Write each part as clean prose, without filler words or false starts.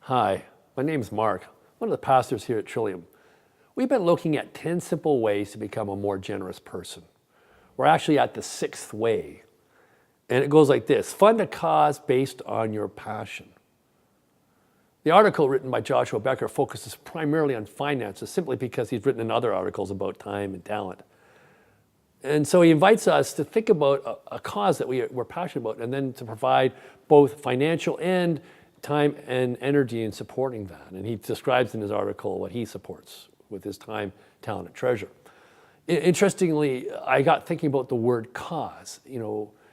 Hi, my name's Mark, one of the pastors here at Trillium. We've been looking at 10 simple ways to become a more generous person. We're actually at the 6th way. And it goes like this: fund a cause based on your passion. The article written by Joshua Becker focuses primarily on finances simply because he's written in other articles about time and talent. And so he invites us to think about a cause that we're passionate about and then to provide both financial and time and energy in supporting that. And he describes in his article what he supports with his time, talent, and treasure. Interestingly, I got thinking about the word cause,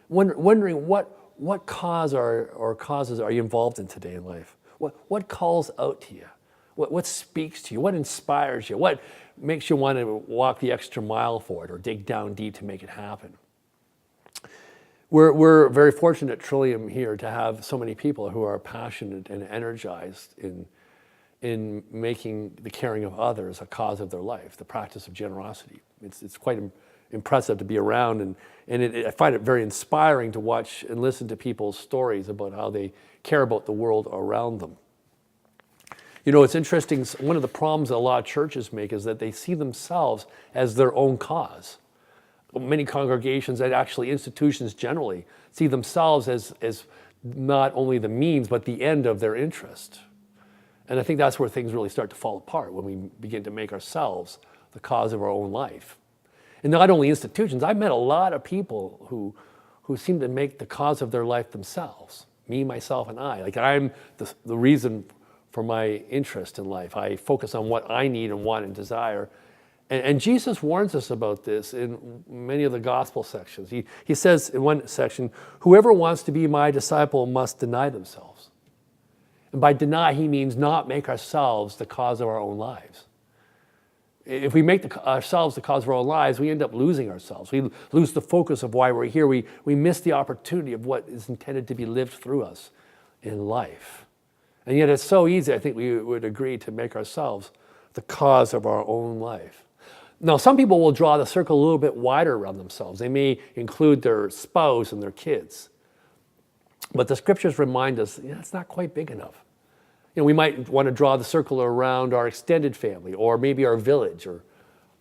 wondering what cause or causes are you involved in today in life? What calls out to you? What speaks to you? What inspires you? What makes you want to walk the extra mile for it or dig down deep to make it happen? We're very fortunate at Trillium here to have so many people who are passionate and energized in making the caring of others a cause of their life, the practice of generosity. It's quite impressive to be around, and I find it very inspiring to watch and listen to people's stories about how they care about the world around them. It's interesting, one of the problems that a lot of churches make is that they see themselves as their own cause. Many congregations and actually institutions generally see themselves as not only the means, but the end of their interest. And I think that's where things really start to fall apart, when we begin to make ourselves the cause of our own life. And not only institutions, I've met a lot of people who seem to make the cause of their life themselves. Me, myself, and I. Like, I'm the reason for my interest in life. I focus on what I need and want and desire. And Jesus warns us about this in many of the gospel sections. He says in one section, whoever wants to be my disciple must deny themselves. And by deny, he means not make ourselves the cause of our own lives. If we make ourselves the cause of our own lives, we end up losing ourselves. We lose the focus of why we're here. We miss the opportunity of what is intended to be lived through us in life. And yet it's so easy, I think we would agree, to make ourselves the cause of our own life. Now, some people will draw the circle a little bit wider around themselves. They may include their spouse and their kids. But the scriptures remind us it's not quite big enough. We might want to draw the circle around our extended family, or maybe our village or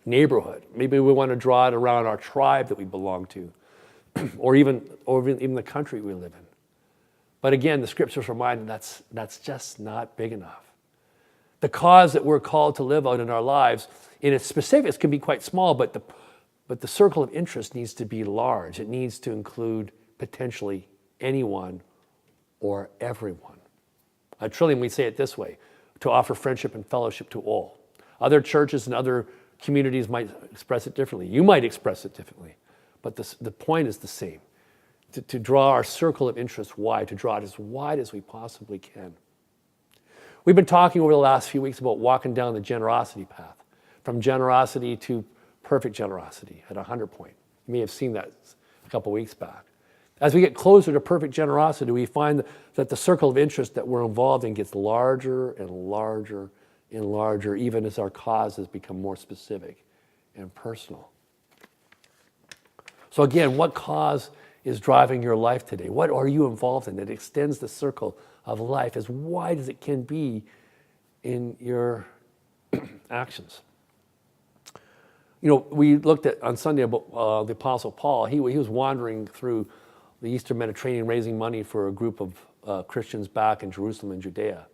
neighborhood. Maybe we want to draw it around our tribe that we belong to, or even the country we live in. But again, the scriptures remind us that's just not big enough. The cause that we're called to live out in our lives, in its specifics, can be quite small, but the circle of interest needs to be large. It needs to include potentially anyone or everyone. At Trillium, we say it this way: to offer friendship and fellowship to all. Other churches and other communities might express it differently. You might express it differently, but the point is the same. To draw our circle of interest wide, to draw it as wide as we possibly can. We've been talking over the last few weeks about walking down the generosity path, from generosity to perfect generosity at a 100 point. You may have seen that a couple weeks back. As we get closer to perfect generosity, we find that the circle of interest that we're involved in gets larger and larger and larger, even as our causes become more specific and personal. So again, what cause is driving your life today? What are you involved in that extends the circle of life as wide as it can be in your actions? We looked at on Sunday about the Apostle Paul. He was wandering through the Eastern Mediterranean raising money for a group of Christians back in Jerusalem and Judea.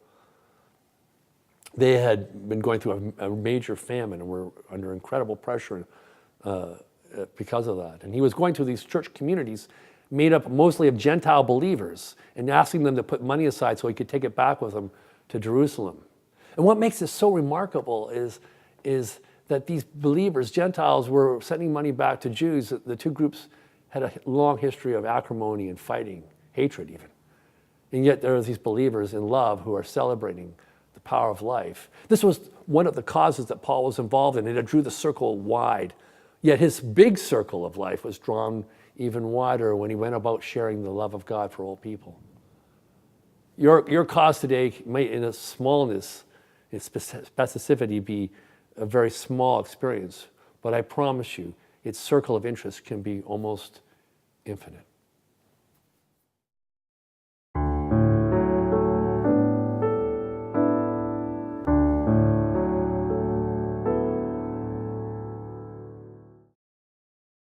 They had been going through a major famine and were under incredible pressure because of that. And he was going to these church communities made up mostly of Gentile believers and asking them to put money aside so he could take it back with him to Jerusalem. And what makes this so remarkable is that these believers, Gentiles, were sending money back to Jews. The two groups had a long history of acrimony and fighting, hatred even. And yet there are these believers in love who are celebrating the power of life. This was one of the causes that Paul was involved in, and it drew the circle wide. Yet his big circle of life was drawn even wider when he went about sharing the love of God for all people. Your cause today may, in its smallness, its specificity, be a very small experience, but I promise you, its circle of interest can be almost infinite.